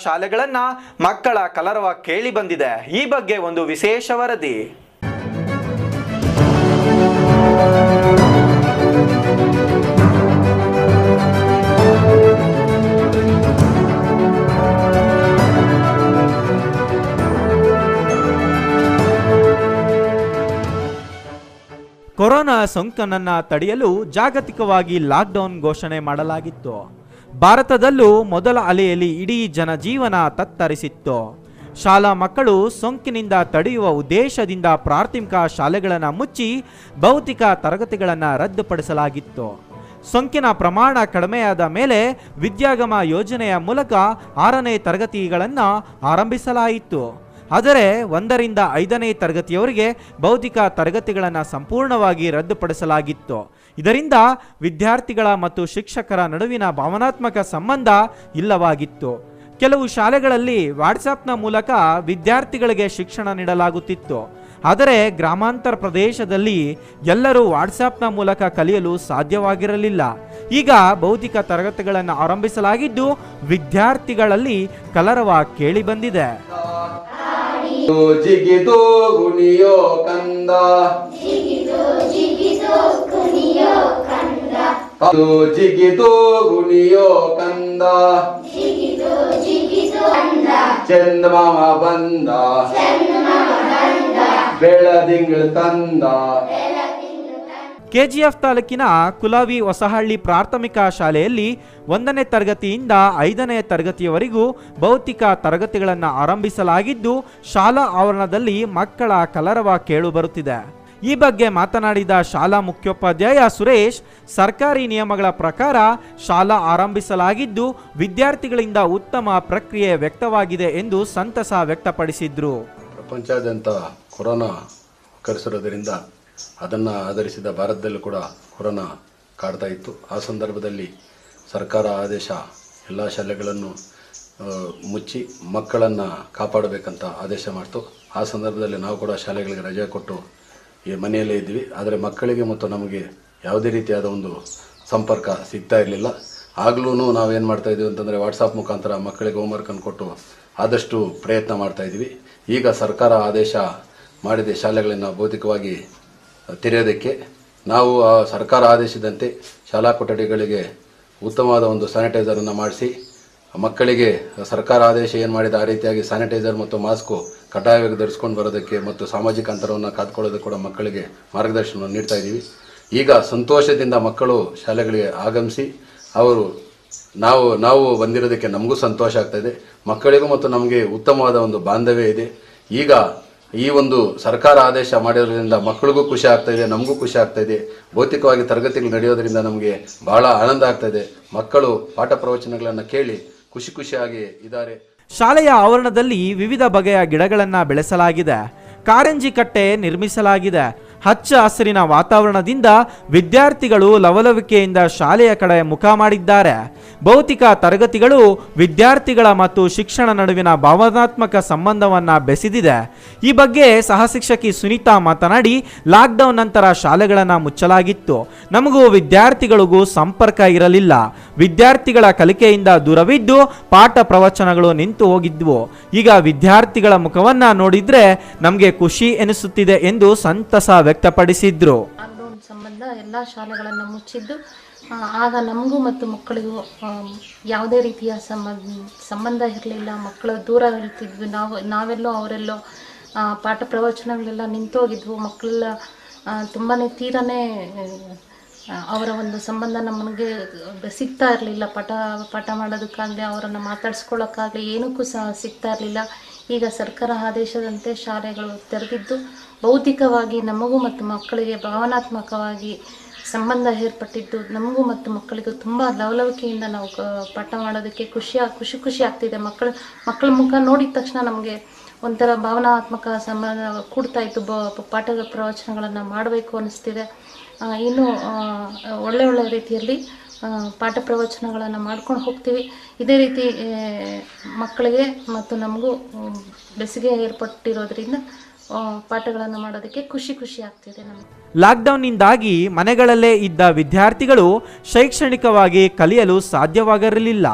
ಶಾಲೆಗಳನ್ನ ಮಕ್ಕಳ ಕಲರವ ಕೇಳಿ ಬಂದಿದೆ. ಈ ಬಗ್ಗೆ ಒಂದು ವಿಶೇಷ ವರದಿ. ಕೊರೋನಾ ಸೋಂಕನ್ನು ತಡೆಯಲು ಜಾಗತಿಕವಾಗಿ ಲಾಕ್ಡೌನ್ ಘೋಷಣೆ ಮಾಡಲಾಗಿತ್ತು. ಭಾರತದಲ್ಲೂ ಮೊದಲ ಅಲೆಯಲ್ಲಿ ಇಡೀ ಜನಜೀವನ ತತ್ತರಿಸಿತ್ತು. ಶಾಲಾ ಮಕ್ಕಳು ಸೋಂಕಿನಿಂದ ತಡೆಯುವ ಉದ್ದೇಶದಿಂದ ಪ್ರಾಥಮಿಕ ಶಾಲೆಗಳನ್ನು ಮುಚ್ಚಿ ಭೌತಿಕ ತರಗತಿಗಳನ್ನು ರದ್ದುಪಡಿಸಲಾಗಿತ್ತು. ಸೋಂಕಿನ ಪ್ರಮಾಣ ಕಡಿಮೆಯಾದ ಮೇಲೆ ವಿದ್ಯಾಗಮ ಯೋಜನೆಯ ಮೂಲಕ 6ನೇ ತರಗತಿಗಳನ್ನು ಆರಂಭಿಸಲಾಯಿತು. ಆದರೆ 1ರಿಂದ 5ನೇ ತರಗತಿಯವರಿಗೆ ಭೌತಿಕ ತರಗತಿಗಳನ್ನು ಸಂಪೂರ್ಣವಾಗಿ ರದ್ದುಪಡಿಸಲಾಗಿತ್ತು. ಇದರಿಂದ ವಿದ್ಯಾರ್ಥಿಗಳ ಮತ್ತು ಶಿಕ್ಷಕರ ನಡುವಿನ ಭಾವನಾತ್ಮಕ ಸಂಬಂಧ ಇಲ್ಲವಾಗಿತ್ತು. ಕೆಲವು ಶಾಲೆಗಳಲ್ಲಿ ವಾಟ್ಸಾಪ್ನ ಮೂಲಕ ವಿದ್ಯಾರ್ಥಿಗಳಿಗೆ ಶಿಕ್ಷಣ ನೀಡಲಾಗುತ್ತಿತ್ತು. ಆದರೆ ಗ್ರಾಮಾಂತರ ಪ್ರದೇಶದಲ್ಲಿ ಎಲ್ಲರೂ ವಾಟ್ಸಾಪ್ನ ಮೂಲಕ ಕಲಿಯಲು ಸಾಧ್ಯವಾಗಿರಲಿಲ್ಲ. ಈಗ ಭೌತಿಕ ತರಗತಿಗಳನ್ನು ಆರಂಭಿಸಲಾಗಿದ್ದು ವಿದ್ಯಾರ್ಥಿಗಳಲ್ಲಿ ಕಲರವ ಕೇಳಿ ಬಂದಿದೆ. ಜಿಗಿದು ಗುಣಿಯೋ ಕಂದ, ಜಿಗಿದು ಗುಣಿಯೋ ಕಂದ, ಚಂದಮಾಮ ಬಂದ, ಬೆಳದಿಂಗಳು ತಂದ. ಕೆಜಿಎಫ್ ತಾಲೂಕಿನ ಕುಲಾವಿ ಹೊಸಹಳ್ಳಿ ಪ್ರಾಥಮಿಕ ಶಾಲೆಯಲ್ಲಿ 1ನೇ ತರಗತಿಯಿಂದ 5ನೇ ತರಗತಿಯವರೆಗೂ ಭೌತಿಕ ತರಗತಿಗಳನ್ನು ಆರಂಭಿಸಲಾಗಿದ್ದು ಶಾಲಾ ಆವರಣದಲ್ಲಿ ಮಕ್ಕಳ ಕಲರವ ಕೇಳು ಬರುತ್ತಿದೆ. ಈ ಬಗ್ಗೆ ಮಾತನಾಡಿದ ಶಾಲಾ ಮುಖ್ಯೋಪಾಧ್ಯಾಯ ಸುರೇಶ್, ಸರ್ಕಾರಿ ನಿಯಮಗಳ ಪ್ರಕಾರ ಶಾಲಾ ಆರಂಭಿಸಲಾಗಿದ್ದು ವಿದ್ಯಾರ್ಥಿಗಳಿಂದ ಉತ್ತಮ ಪ್ರಕ್ರಿಯೆ ವ್ಯಕ್ತವಾಗಿದೆ ಎಂದು ಸಂತಸ ವ್ಯಕ್ತಪಡಿಸಿದ್ರು. ಪ್ರಪಂಚಾದ್ಯಂತ ಕೊರೋನಾ ಕರೆಸಿರೋದರಿಂದ ಅದನ್ನು ಆಧರಿಸಿದ ಭಾರತದಲ್ಲೂ ಕೂಡ ಕೊರೋನಾ ಕಾಡ್ತಾ ಇತ್ತು. ಆ ಸಂದರ್ಭದಲ್ಲಿ ಸರ್ಕಾರ ಆದೇಶ ಎಲ್ಲ ಶಾಲೆಗಳನ್ನು ಮುಚ್ಚಿ ಮಕ್ಕಳನ್ನು ಕಾಪಾಡಬೇಕಂತ ಆದೇಶ ಮಾಡ್ತು. ಆ ಸಂದರ್ಭದಲ್ಲಿ ನಾವು ಕೂಡ ಶಾಲೆಗಳಿಗೆ ರಜೆ ಕೊಟ್ಟು ಈ ಮನೆಯಲ್ಲೇ ಇದ್ವಿ. ಆದರೆ ಮಕ್ಕಳಿಗೆ ಮತ್ತು ನಮಗೆ ಯಾವುದೇ ರೀತಿಯಾದ ಒಂದು ಸಂಪರ್ಕ ಸಿಗ್ತಾ ಇರಲಿಲ್ಲ. ಆಗಲೂ ನಾವೇನು ಮಾಡ್ತಾಯಿದ್ವಿ ಅಂತಂದರೆ ವಾಟ್ಸಾಪ್ ಮುಖಾಂತರ ಮಕ್ಕಳಿಗೆ ಹೋಮ್ವರ್ಕನ್ನು ಕೊಟ್ಟು ಆದಷ್ಟು ಪ್ರಯತ್ನ ಮಾಡ್ತಾಯಿದ್ವಿ. ಈಗ ಸರ್ಕಾರ ಆದೇಶ ಮಾಡಿದೆ ಶಾಲೆಗಳನ್ನು ಭೌತಿಕವಾಗಿ ತೆರೆಯೋದಕ್ಕೆ. ನಾವು ಆ ಸರ್ಕಾರ ಆದೇಶದಂತೆ ಶಾಲಾ ಕೊಠಡಿಗಳಿಗೆ ಉತ್ತಮವಾದ ಒಂದು ಸ್ಯಾನಿಟೈಸರನ್ನು ಮಾಡಿಸಿ ಮಕ್ಕಳಿಗೆ ಸರ್ಕಾರ ಆದೇಶ ಏನು ಮಾಡಿದೆ ಆ ರೀತಿಯಾಗಿ ಸ್ಯಾನಿಟೈಸರ್ ಮತ್ತು ಮಾಸ್ಕು ಕಡ್ಡಾಯವಾಗಿ ಧರಿಸ್ಕೊಂಡು ಬರೋದಕ್ಕೆ ಮತ್ತು ಸಾಮಾಜಿಕ ಅಂತರವನ್ನು ಕಾಯ್ದುಕೊಳ್ಳೋದಕ್ಕೆ ಕೂಡ ಮಕ್ಕಳಿಗೆ ಮಾರ್ಗದರ್ಶನವನ್ನು ನೀಡ್ತಾ ಇದ್ದೀವಿ. ಈಗ ಸಂತೋಷದಿಂದ ಮಕ್ಕಳು ಶಾಲೆಗಳಿಗೆ ಆಗಮಿಸಿ ಅವರು ನಾವು ಬಂದಿರೋದಕ್ಕೆ ನಮಗೂ ಸಂತೋಷ ಆಗ್ತಾಯಿದೆ. ಮಕ್ಕಳಿಗೂ ಮತ್ತು ನಮಗೆ ಉತ್ತಮವಾದ ಒಂದು ಬಾಂಧವ್ಯ ಇದೆ. ಈಗ ಈ ಒಂದು ಸರ್ಕಾರ ಆದೇಶ ಮಾಡಿರೋದ್ರಿಂದ ಮಕ್ಕಳಿಗೂ ಖುಷಿ ಆಗ್ತಾ ಇದೆ, ನಮಗೂ ಖುಷಿ ಆಗ್ತಾ ಇದೆ. ಭೌತಿಕವಾಗಿ ತರಗತಿಗಳು ನಡೆಯೋದ್ರಿಂದ ನಮಗೆ ಬಹಳ ಆನಂದ ಆಗ್ತಾ ಇದೆ. ಮಕ್ಕಳು ಪಾಠ ಪ್ರವಚನಗಳನ್ನು ಕೇಳಿ ಖುಷಿಯಾಗಿ ಇದ್ದಾರೆ. ಶಾಲೆಯ ಆವರಣದಲ್ಲಿ ವಿವಿಧ ಬಗೆಯ ಗಿಡಗಳನ್ನು ಬೆಳೆಸಲಾಗಿದೆ. ಕಾರಂಜಿ ಕಟ್ಟೆ ನಿರ್ಮಿಸಲಾಗಿದೆ. ಹಚ್ಚ ಹಸಿರಿನ ವಾತಾವರಣದಿಂದ ವಿದ್ಯಾರ್ಥಿಗಳು ಲವಲವಿಕೆಯಿಂದ ಶಾಲೆಯ ಕಡೆ ಮುಖ ಮಾಡಿದ್ದಾರೆ. ಭೌತಿಕ ತರಗತಿಗಳು ವಿದ್ಯಾರ್ಥಿಗಳ ಮತ್ತು ಶಿಕ್ಷಣ ನಡುವಿನ ಭಾವನಾತ್ಮಕ ಸಂಬಂಧವನ್ನ ಬೆಸೆದಿದೆ. ಈ ಬಗ್ಗೆ ಸಹಶಿಕ್ಷಕಿ ಸುನೀತಾ ಮಾತನಾಡಿ, ಲಾಕ್ಡೌನ್ ನಂತರ ಶಾಲೆಗಳನ್ನು ಮುಚ್ಚಲಾಗಿತ್ತು. ನಮಗೂ ವಿದ್ಯಾರ್ಥಿಗಳಿಗೂ ಸಂಪರ್ಕ ಇರಲಿಲ್ಲ. ವಿದ್ಯಾರ್ಥಿಗಳ ಕಲಿಕೆಯಿಂದ ದೂರವಿದ್ದು ಪಾಠ ಪ್ರವಚನಗಳು ನಿಂತು ಹೋಗಿದ್ವು. ಈಗ ವಿದ್ಯಾರ್ಥಿಗಳ ಮುಖವನ್ನ ನೋಡಿದ್ರೆ ನಮಗೆ ಖುಷಿ ಎನಿಸುತ್ತಿದೆ ಎಂದು ಸಂತಸ ವ್ಯಕ್ತಪಡಿಸಿದ್ರು. ಲಾಕ್ಡೌನ್ ಸಂಬಂಧ ಎಲ್ಲ ಶಾಲೆಗಳನ್ನು ಮುಚ್ಚಿದ್ದು ಆಗ ನಮಗೂ ಮತ್ತು ಮಕ್ಕಳಿಗೂ ಯಾವುದೇ ರೀತಿಯ ಸಂಬಂಧ ಇರಲಿಲ್ಲ. ಮಕ್ಕಳು ದೂರ ಇರ್ತಿದ್ವಿ. ನಾವೆಲ್ಲೋ ಅವರೆಲ್ಲೋ ಪಾಠ ಪ್ರವಚನಗಳೆಲ್ಲ ನಿಂತೋಗಿದ್ವು. ಮಕ್ಕಳೆಲ್ಲ ತುಂಬಾ ತೀರನೇ ಅವರ ಒಂದು ಸಂಬಂಧ ನಮಗೆ ಸಿಗ್ತಾ ಇರಲಿಲ್ಲ. ಪಾಠ ಮಾಡೋದಕ್ಕಾಗಲಿ ಅವರನ್ನು ಮಾತಾಡಿಸ್ಕೊಳ್ಳೋಕ್ಕಾಗಲಿ ಏನಕ್ಕೂ ಸಹ ಸಿಗ್ತಾ ಇರಲಿಲ್ಲ. ಈಗ ಸರ್ಕಾರ ಆದೇಶದಂತೆ ಶಾಲೆಗಳು ತೆರೆದಿದ್ದು ಭೌತಿಕವಾಗಿ ನಮಗೂ ಮತ್ತು ಮಕ್ಕಳಿಗೆ ಭಾವನಾತ್ಮಕವಾಗಿ ಸಂಬಂಧ ಏರ್ಪಟ್ಟಿದ್ದು ನಮಗೂ ಮತ್ತು ಮಕ್ಕಳಿಗೂ ತುಂಬ ಲವಲವಿಕೆಯಿಂದ ನಾವು ಪಾಠ ಮಾಡೋದಕ್ಕೆ ಖುಷಿ ಆಗ್ತಿದೆ. ಮಕ್ಕಳ ಮುಖ ನೋಡಿದ ತಕ್ಷಣ ನಮಗೆ ಒಂಥರ ಭಾವನಾತ್ಮಕ ಸಂಬಂಧ ಕೂಡ್ತಾ ಇತ್ತು. ಪಾಠ ಪ್ರವಚನಗಳನ್ನು ಮಾಡಬೇಕು ಅನ್ನಿಸ್ತಿದೆ. ಇನ್ನೂ ಒಳ್ಳೆ ರೀತಿಯಲ್ಲಿ ಪಾಠ ಪ್ರವಚನಗಳನ್ನು ಮಾಡ್ಕೊಂಡು ಹೋಗ್ತೀವಿ. ಇದೇ ರೀತಿ ಮಕ್ಕಳಿಗೆ ಮತ್ತು ನಮಗೂ ಬೇಸಿಗೆ ಏರ್ಪಟ್ಟಿರೋದ್ರಿಂದ ಪಾಠಗಳನ್ನು ಮಾಡೋದಕ್ಕೆ ಖುಷಿ ಆಗ್ತಿದೆ ನಮಗೆ. ಲಾಕ್ಡೌನ್ನಿಂದಾಗಿ ಮನೆಗಳಲ್ಲೇ ಇದ್ದ ವಿದ್ಯಾರ್ಥಿಗಳು ಶೈಕ್ಷಣಿಕವಾಗಿ ಕಲಿಯಲು ಸಾಧ್ಯವಾಗಿರಲಿಲ್ಲ.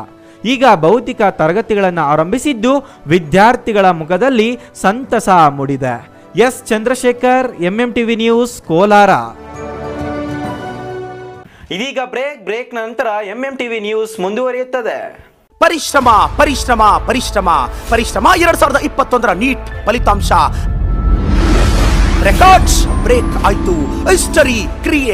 ಈಗ ಭೌತಿಕ ತರಗತಿಗಳನ್ನು ಆರಂಭಿಸಿದ್ದು ವಿದ್ಯಾರ್ಥಿಗಳ ಮುಖದಲ್ಲಿ ಸಂತಸ ಮೂಡಿದೆ. S Chandrashekar, MMTV news, Kolar. ಇದೀಗ ಬ್ರೇಕ್ ನಂತರ MMTV ನ್ಯೂಸ್ ಮುಂದುವರಿಯುತ್ತದೆ. ಪರಿಶ್ರಮ ಪರಿಶ್ರಮ ಪರಿಶ್ರಮ ಪರಿಶ್ರಮ 2021 ನೀಟ್ ಫಲಿತಾಂಶ ರೆಕಾರ್ಡ್ಸ್ ಬ್ರೇಕ್ ಆಯ್ತು. History create